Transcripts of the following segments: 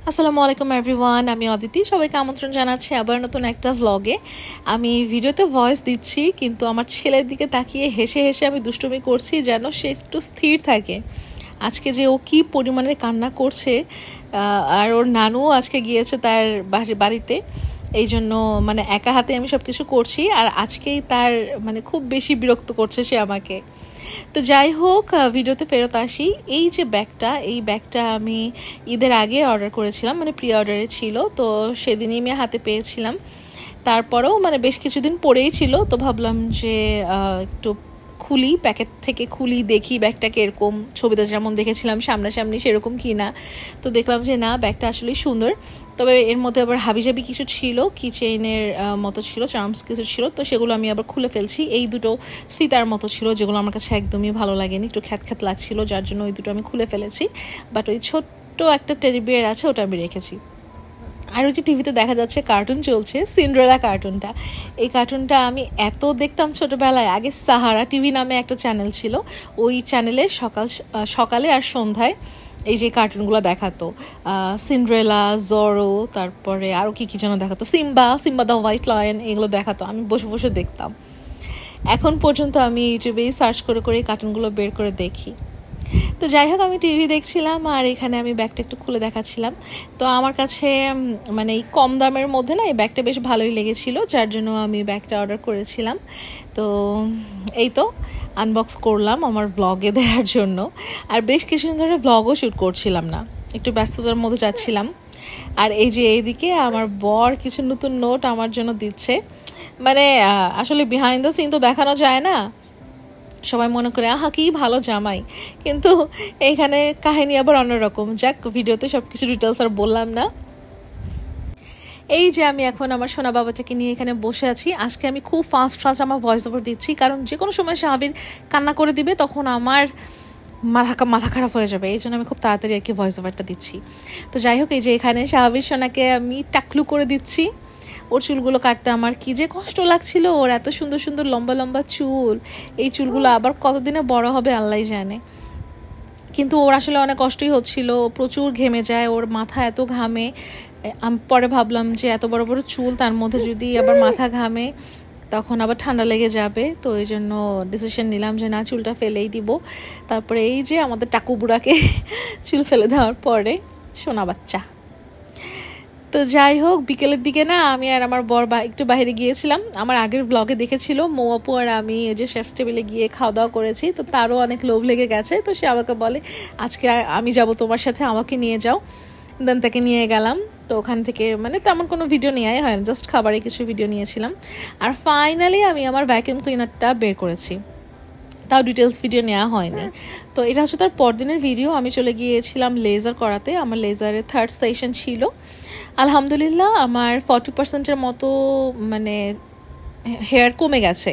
আসসালামু আলাইকুম এভরিওয়ান, আমি অদিতি। সবাইকে আমন্ত্রণ জানাচ্ছি আবার নতুন একটা ভ্লগে। আমি ভিডিওতে ভয়েস দিচ্ছি, কিন্তু আমার ছেলের দিকে তাকিয়ে হেসে হেসে আমি দুষ্টুমি করছি যেন সে একটু স্থির থাকে। আজকে যে ও কী পরিমাণে কান্না করছে, আর ওর নানুও আজকে গিয়েছে তার বাড়িতে। এই জন্য মানে একা হাতে আমি সব কিছু করছি, আর আজকেই তার মানে খুব বেশি বিরক্ত করছে সে আমাকে। তো যাই হোক, ভিডিওতে ফেরত আসি। এই ব্যাগটা আমি ঈদের আগে অর্ডার করেছিলাম, মানে প্রি অর্ডারে ছিল, তো সেদিনই আমি হাতে পেয়েছিলাম। তারপরেও মানে বেশ কিছুদিন পরেই ছিল, তো ভাবলাম যে একটু খুলি, প্যাকেট থেকে খুলি, দেখি ব্যাগটা কীরকম, ছবিতে যেমন দেখেছিলাম সামনাসামনি সেরকম কি না। তো দেখলাম যে না, ব্যাগটা আসলেই সুন্দর। তবে এর মধ্যে আবার হাবিজাবি কিছু ছিল, কি চেইনের মতো ছিল, চার্মস কিছু ছিল, তো সেগুলো আমি আবার খুলে ফেলছি। এই দুটো ফিতার মতো ছিল, যেগুলো আমার কাছে একদমই ভালো লাগেনি, একটু খ্যাত খ্যাত লাগছিল, যার জন্য ওই দুটো আমি খুলে ফেলেছি। বাট ওই ছোট্ট একটা টেডি বিয়ার আছে, ওটা আমি রেখেছি। আর ওই যে টিভিতে দেখা যাচ্ছে কার্টুন চলছে, সিন্ড্রেলা কার্টুনটা। এই কার্টুনটা আমি এত দেখতাম ছোটোবেলায়। আগে সাহারা টিভি নামে একটা চ্যানেল ছিল, ওই চ্যানেলে সকালে আর সন্ধ্যায় এই যে কার্টুনগুলো দেখাতো। সিন্ড্রেলা, জরো, তারপরে আরও কী কী যেন দেখাতো, সিম্বা দ্য হোয়াইট লায়ন, এগুলো দেখাতো। আমি বসে বসে দেখতাম। এখন পর্যন্ত আমি ইউটিউবেই সার্চ করে করে এই কার্টুনগুলো বের করে দেখি। তো যাই হোক, আমি টিভি দেখছিলাম আর এখানে আমি ব্যাগটা একটু খুলে দেখাচ্ছিলাম। তো আমার কাছে মানে এই কম দামের মধ্যে না এই ব্যাগটা বেশ ভালোই লেগেছিলো, যার জন্য আমি ব্যাগটা অর্ডার করেছিলাম। তো এই তো আনবক্স করলাম আমার ব্লগে দেওয়ার জন্য। আর বেশ কিছুদিন ধরে ব্লগও শ্যুট করছিলাম না, একটু ব্যস্ততার মধ্যে যাচ্ছিলাম। আর এই যে এইদিকে আমার বর কিছু নতুন নোট আমার জন্য দিচ্ছে। মানে আসলে বিহাইন্ড দ্য সিন তো দেখানো যায় না, সবাই মনে করে আহা কি ভালো জামাই, কিন্তু এইখানে কাহিনী আবার অন্যরকম। যাক, ভিডিওতে সব কিছু ডিটেলস আর বললাম না। এই যে আমি এখন আমার সোনা বাবাটাকে নিয়ে এখানে বসে আছি। আজকে আমি খুব ফাস্ট আমার ভয়েস ওভার দিচ্ছি, কারণ যে কোনো সময় সাহাবীর কান্না করে দিবে, তখন আমার মাথা খারাপ হয়ে যাবে, এই জন্য আমি খুব তাড়াতাড়ি আর কি ভয়েস ওভারটা দিচ্ছি। তো যাই হোক, এই যে এখানে সাহাবীর সোনাকে আমি টাকলু করে দিচ্ছি। ওর চুলগুলো কাটতে আমার কি যে কষ্ট লাগছিল, ওর এত সুন্দর সুন্দর লম্বা লম্বা চুল। এই চুলগুলো আবার কতদিনে বড় হবে আল্লাহই জানে। কিন্তু ওর আসলে অনেক কষ্টই হচ্ছিল, প্রচুর ঘেমে যায়, ওর মাথা এত ঘামে। আমি পরে ভাবলাম যে এত বড় বড় চুল, তার মধ্যে যদি আবার মাথা ঘামে তখন আবার ঠান্ডা লেগে যাবে। তো এই জন্য ডিসিশন নিলাম যে না, চুলটা ফেলেই দিব। তারপরে এই যে আমাদের টাকু বুড়াকে চুল ফেলে দেওয়ার পরে সোনা বাচ্চা। তো যাই হোক, বিকেলের দিকে না আমি আর আমার বর একটু বাইরে গিয়েছিলাম। আমার আগের ব্লগে দেখেছিল মৌ আপু আর আমি ওই যে শেফস টেবিলে গিয়ে খাওয়া দাওয়া করেছি, তো তারও অনেক লোভ লেগে গেছে। তো সে আমাকে বলে আজকে আমি যাব তোমার সাথে, আমাকে নিয়ে যাও। দেন তাকে নিয়ে গেলাম। তো ওখান থেকে মানে তেমন কোনো ভিডিও নেওয়াই হয় না, জাস্ট খাবারে কিছু ভিডিও নিয়েছিলাম। আর ফাইনালি আমি আমার ভ্যাকুয়াম ক্লিনারটা বের করেছি, তাও ডিটেলস ভিডিও নেওয়া হয়নি। তো এটা হচ্ছে তার পরদিনের ভিডিও। আমি চলে গিয়েছিলাম লেজার করাতে, আমার লেজারের 3rd সেশন ছিল। আলহামদুলিল্লাহ আমার 40%-এর মতো মানে হেয়ার কমে গেছে।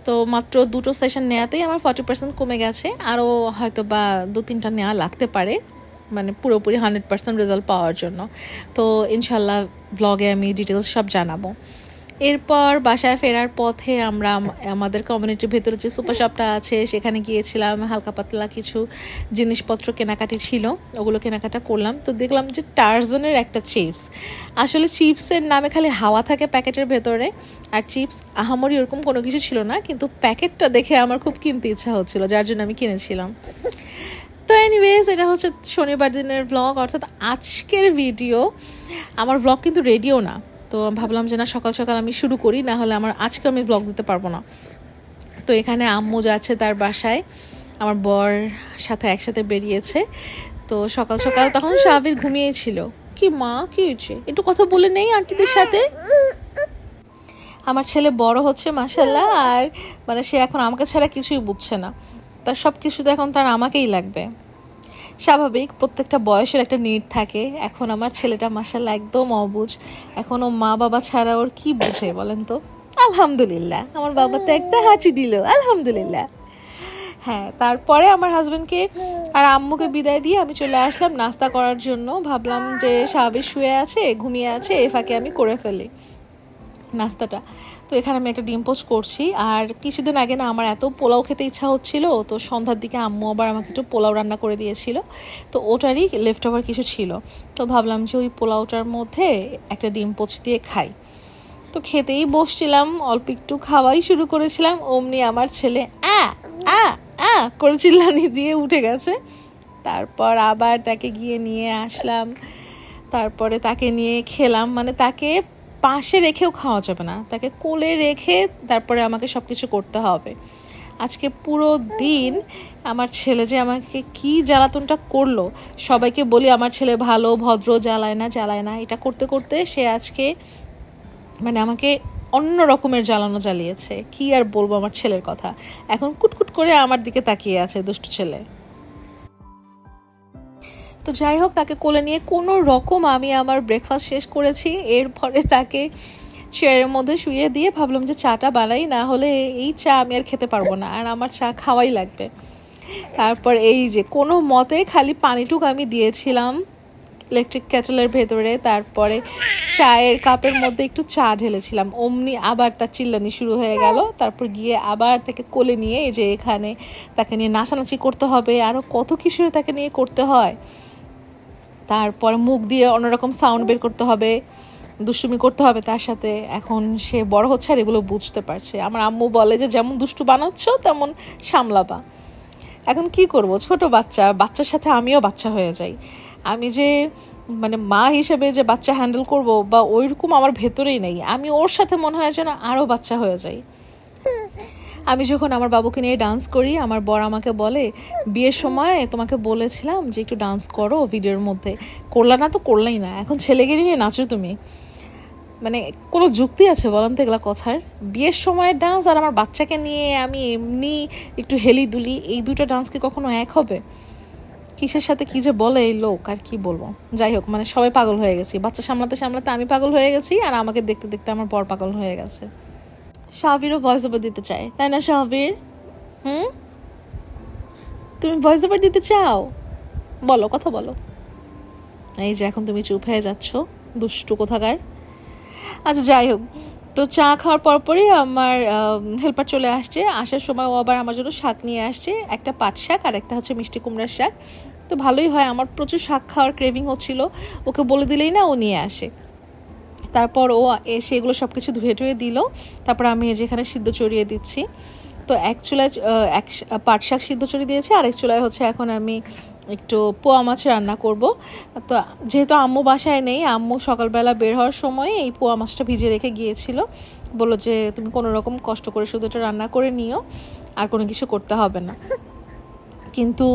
তো মাত্র 2টো সেশন নেওয়াতেই আমার 40% কমে গেছে, আরও হয়তো বা 2-3টা নেওয়া লাগতে পারে মানে পুরোপুরি 100% রেজাল্ট পাওয়ার জন্য। তো ইনশাল্লাহ ব্লগে আমি ডিটেলস সব জানাবো। এরপর বাসায় ফেরার পথে আমরা আমাদের কমিউনিটির ভেতরে যে সুপার শপটা আছে সেখানে গিয়েছিলাম। হালকা পাতলা কিছু জিনিসপত্র কেনাকাটি ছিল, ওগুলো কেনাকাটা করলাম। তো দেখলাম যে টার্জানের একটা চিপস, আসলে চিপসের নামে খালি হাওয়া থাকে প্যাকেটের ভেতরে, আর চিপস আহামরি ওরকম কোনো কিছু ছিল না, কিন্তু প্যাকেটটা দেখে আমার খুব কিনতে ইচ্ছা হচ্ছিল, যার জন্য আমি কিনেছিলাম। তো এনিওয়েজ, এটা হচ্ছে শনিবার দিনের ব্লগ, অর্থাৎ আজকের ভিডিও। আমার ব্লগ কিন্তু রেডিও না, তো ভাবলাম যে না, সকাল সকাল আমি শুরু করি, না হলে আজকে আমি ব্লগ দিতে পারবো না। তো এখানে আম্মু যাচ্ছে তার বাসায়, আমার বর সাথে একসাথে বেরিয়েছে। তো সকাল সকাল তখন সাবির ঘুমিয়েছিল। কি মা, কি হয়েছে, একটু কথা বলে নেই আন্টিদের সাথে। আমার ছেলে বড় হচ্ছে মাশাল্লাহ, আর মানে সে এখন আমাকে ছাড়া কিছুই বুঝছে না, তার সব কিছুতে এখন তার আমাকেই লাগবে। স্বাভাবিক, প্রত্যেকটা বয়সের একটা নিড থাকে। এখন আমার ছেলেটা মাশাল্লাহ একদম অবুঝ, এখন ও মা বাবা ছাড়া ওর কি বুঝে বলেন তো। আলহামদুলিল্লাহ, আমার বাবা তো একটা হাঁচি দিল, আলহামদুলিল্লাহ। হ্যাঁ, তারপরে আমার হাজব্যান্ডকে আর আম্মুকে বিদায় দিয়ে আমি চলে আসলাম নাস্তা করার জন্য। ভাবলাম যে স্বাভাবিক শুয়ে আছে, ঘুমিয়ে আছে, এ ফাঁকে আমি করে ফেলি। নাস্তাটা। তো এখানে আমি একটা ডিম পোচ করছি। আর কিছুদিন আগে না আমার এত পোলাও খেতে ইচ্ছা হচ্ছিল, তো সন্ধ্যার দিকে আম্মু আবার আমাকে একটু পোলাও রান্না করে দিয়েছিল। তো ওটারই লেফট ওভার কিছু ছিল, তো ভাবলাম যে ওই পোলাওটার মধ্যে একটা ডিম পোচ দিয়ে খাই। তো খেতেই বসছিলাম, অল্প একটু খাওয়াই শুরু করেছিলাম, অমনি আমার ছেলে আ আ আ করে চিল্লানি দিয়ে উঠে গেছে। তারপর আবার তাকে গিয়ে নিয়ে আসলাম, তারপরে তাকে নিয়ে খেলাম। মানে তাকে পাশে রেখেও খাওয়া যাবে না, তাকে কোলে রেখে তারপরে আমাকে সব কিছু করতে হবে। আজকে পুরো দিন আমার ছেলে যে আমাকে কি জ্বালাতনটা করলো, সবাইকে বলি আমার ছেলে ভালো ভদ্র, জ্বালায় না জ্বালায় না, এটা করতে করতে সে আজকে মানে আমাকে অন্য রকমের জ্বালানো জ্বালিয়েছে। কি আর বলবো আমার ছেলের কথা, এখন কুটকুট করে আমার দিকে তাকিয়ে আছে দুষ্টু ছেলে। তো যাই হোক, তাকে কোলে নিয়ে কোনো রকম আমি আমার ব্রেকফাস্ট শেষ করেছি। এরপরে তাকে চেয়ারের মধ্যে শুয়ে দিয়ে ভাবলাম যে চাটা বানাই, না হলে এই চা আমি আর খেতে পারবো না, আর আমার চা খাওয়াই লাগবে। তারপর এই যে কোনো মতে খালি পানিটুকু আমি দিয়েছিলাম ইলেকট্রিক কেটেলের ভেতরে, তারপরে চায়ের কাপের মধ্যে একটু চা ঢেলেছিলাম, অমনি আবার তার চিল্লানি শুরু হয়ে গেল। তারপর গিয়ে আবার তাকে কোলে নিয়ে এই যে এখানে তাকে নিয়ে নাচানাচি করতে হবে, আরও কত কিছু তাকে নিয়ে করতে হয়। তারপর মুখ দিয়ে অন্যরকম সাউন্ড বের করতে হবে, দুষ্টুমি করতে হবে তার সাথে। এখন সে বড় হচ্ছে আর এগুলো বুঝতে পারছে। আমার আম্মু বলে যে যেমন দুষ্টু বানাচ্ছ তেমন সামলাবা। এখন কি করব, ছোট বাচ্চা, বাচ্চার সাথে আমিও বাচ্চা হয়ে যাই। আমি যে মানে মা হিসেবে যে বাচ্চা হ্যান্ডেল করব বা ওইরকম আমার ভেতরেই নেই, আমি ওর সাথে মনে হয় যেন আরও বাচ্চা হয়ে যাই। আমি যখন আমার বাবুকে নিয়ে ডান্স করি, আমার বর আমাকে বলে বিয়ের সময় তোমাকে বলেছিলাম যে একটু ডান্স করো ভিডিওর মধ্যে, করলা না, তো করলাই না, এখন ছেলেকে নিয়ে নাচো তুমি। মানে কোনো যুক্তি আছে বলেন তো এগুলা কথার? বিয়ের সময় ডান্স আর আমার বাচ্চাকে নিয়ে আমি এমনি একটু হেলি দুলি, এই দুটো ডান্স কি কখনো এক হবে? কিসের সাথে কি যে বলে এই লোক, আর কি বলবো। যাই হোক, মানে সবাই পাগল হয়ে গেছি, বাচ্চা সামলাতে সামলাতে আমি পাগল হয়ে গেছি, আর আমাকে দেখতে দেখতে আমার বর পাগল হয়ে গেছে। শাহবীরও ভয়েস ওভার দিতে চায়, তাই না শাহবীর? হুম, তুমি ভয়েস ওভার দিতে চাও? বলো, কথা বলো। এই যে এখন তুমি চুপ হয়ে যাচ্ছ, দুষ্টু কোথাকার। আচ্ছা যাই হোক, তো চা খাওয়ার পরপরই আমার হেল্পার চলে আসছে। আসার সময় ও আবার আমার জন্য শাক নিয়ে আসছে, একটা পাট শাক আর একটা হচ্ছে মিষ্টি কুমড়ার শাক। তো ভালোই হয়, আমার প্রচুর শাক খাওয়ার ক্রেভিং হচ্ছিল, ওকে বলে দিলেই না ও নিয়ে আসে। তারপর ও এসে এগুলো সব কিছু ধুয়ে টুয়ে দিল। তারপর আমি যেখানে সিদ্ধ চড়িয়ে দিচ্ছি, তো এক চুলায় এক পাট শাক সিদ্ধ চড়িয়ে দিয়েছি, আর এক চুলায় হচ্ছে এখন আমি একটু পোয়া মাছ রান্না করব। তো যেহেতু আম্মু বাসায় নেই, আম্মু সকালবেলা বের হওয়ার সময় এই পোয়া মাছটা ভিজে রেখে গিয়েছিল, বললো যে তুমি কোনো রকম কষ্ট করে শুধু এটা রান্না করে নিও, আর কোনো কিছু করতে হবে না। কিন্তু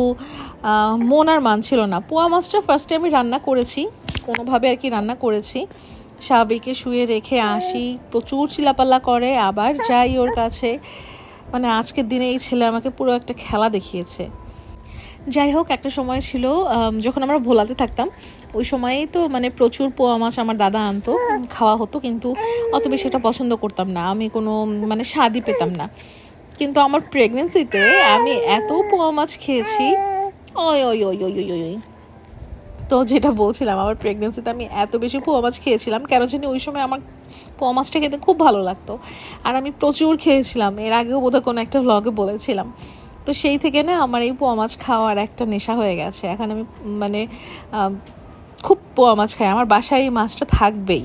মন আর মানছিল না। পোয়া মাছটা ফার্স্টে আমি রান্না করেছি কোনোভাবে আর কি, রান্না করেছি, স্বাভাবিককে শুয়ে রেখে আসি, প্রচুর চিলাপাল্লা করে, আবার যাই ওর কাছে। মানে আজকের দিনে এই ছেলে আমাকে পুরো একটা খেলা দেখিয়েছে। যাই হোক, একটা সময় ছিল যখন আমরা ভোলাতে থাকতাম, ওই সময়েই তো মানে প্রচুর পোয়া মাছ আমার দাদা আনতো, খাওয়া হতো, কিন্তু অত বেশি এটা পছন্দ করতাম না, আমি কোনো মানে স্বাদই পেতাম না। কিন্তু আমার প্রেগনেন্সিতে আমি এত পোয়া মাছ খেয়েছি, ওই ওই ওই ওই ওই ওই। তো যেটা বলছিলাম, আমার প্রেগনেন্সিতে আমি এত বেশি পোয়া মাছ খেয়েছিলাম, কেন জানি ওই সময় আমার পোয়া মাছটা খেতে খুব ভালো লাগতো, আর আমি প্রচুর খেয়েছিলাম। এর আগেও বোধহয় কোনো একটা ভ্লগে বলেছিলাম। তো সেই থেকে না আমার এই পোয়া মাছ খাওয়ার একটা নেশা হয়ে গেছে। এখন আমি মানে খুব পোয়া মাছ খাই, আমার বাসায় এই মাছটা থাকবেই।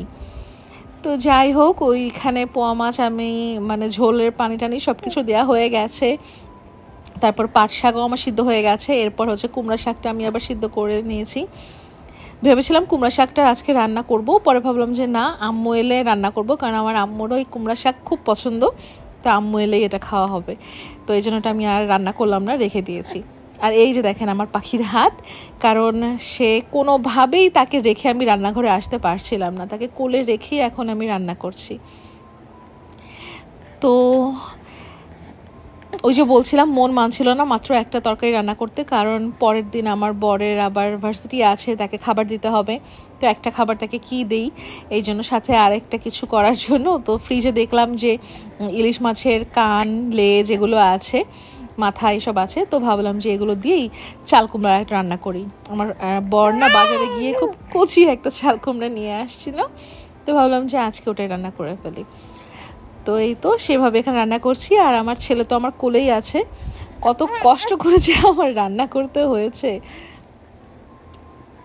তো যাই হোক, ওইখানে পোয়া মাছ আমি মানে ঝোলের পানি টানি সব কিছু দেওয়া হয়ে গেছে। তারপর পাট শাকও আমার সিদ্ধ হয়ে গেছে। এরপর হচ্ছে কুমড়া শাকটা আমি আবার সিদ্ধ করে নিয়েছি। ভেবেছিলাম কুমড়া শাকটা আজকে রান্না করব, পরে ভাবলাম যে না, আম্মু এলে রান্না করব, কারণ আমার আম্মুরও এই কুমড়া শাক খুব পছন্দ, তো আম্মু এলেই এটা খাওয়া হবে। তো এই জন্যটা আমি আর রান্না করলাম না, রেখে দিয়েছি। আর এই যে দেখেন আমার পাখির হাত, কারণ সে কোনোভাবেই তাকে রেখে আমি রান্নাঘরে আসতে পারছিলাম না, তাকে কোলে রেখেই এখন আমি রান্না করছি। তো ওই যে বলছিলাম, মন মানছিল না মাত্র একটা তরকারি রান্না করতে, কারণ পরের দিন আমার বরের আবার ভার্সিটি আছে, তাকে খাবার দিতে হবে। তো একটা খাবার তাকে কি দেই, এই জন্য সাথে আরেকটা কিছু করার জন্য তো ফ্রিজে দেখলাম যে ইলিশ মাছের কান, লেজ এগুলো আছে, মাথা এসব আছে, তো ভাবলাম যে এগুলো দিয়েই চাল কুমড়া একটা রান্না করি। আমার বর না বাজারে গিয়ে খুব কচি একটা চাল কুমড়া নিয়ে আসছিল, তো ভাবলাম যে আজকে ওটাই রান্না করে ফেলি। তো এই তো সেভাবে এখানে রান্না করছি। আর আমার ছেলে তো আমার কোলেই আছে, কত কষ্ট করে যে আমার রান্না করতে হয়েছে।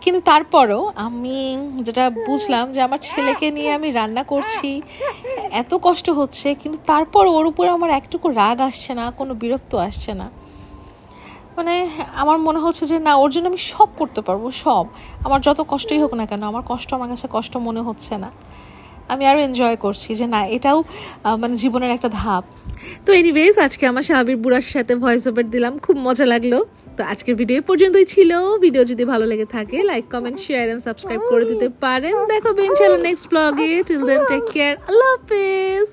কিন্তু তারপরও আমি যেটা বুঝলাম যে আমার ছেলেকে নিয়ে আমি রান্না করছি, এত কষ্ট হচ্ছে, কিন্তু তারপর ওর উপর আমার একটুকু রাগ আসছে না, কোনো বিরক্ত আসছে না। মানে আমার মনে হচ্ছে যে না, ওর জন্য আমি সব করতে পারবো, সব। আমার যত কষ্টই হোক না কেন, আমার কষ্ট আমার কাছে কষ্ট মনে হচ্ছে না। আমি আরও এনজয় করছি যে না, এটাও মানে জীবনের একটা ধাপ। তো এনিওয়েজ, আজকে আমার সাহাবির বুড়ার সাথে ভয়েস ওভার দিলাম, খুব মজা লাগলো। তো আজকের ভিডিও পর্যন্তই ছিল। ভিডিও যদি ভালো লেগে থাকে, like, comment, share and subscribe করে দিতে পারেন। দেখো ইনশাআল্লাহ নেক্সট ব্লগে। টিল দেন টেক কেয়ার, আল্লাহ হাফেজ।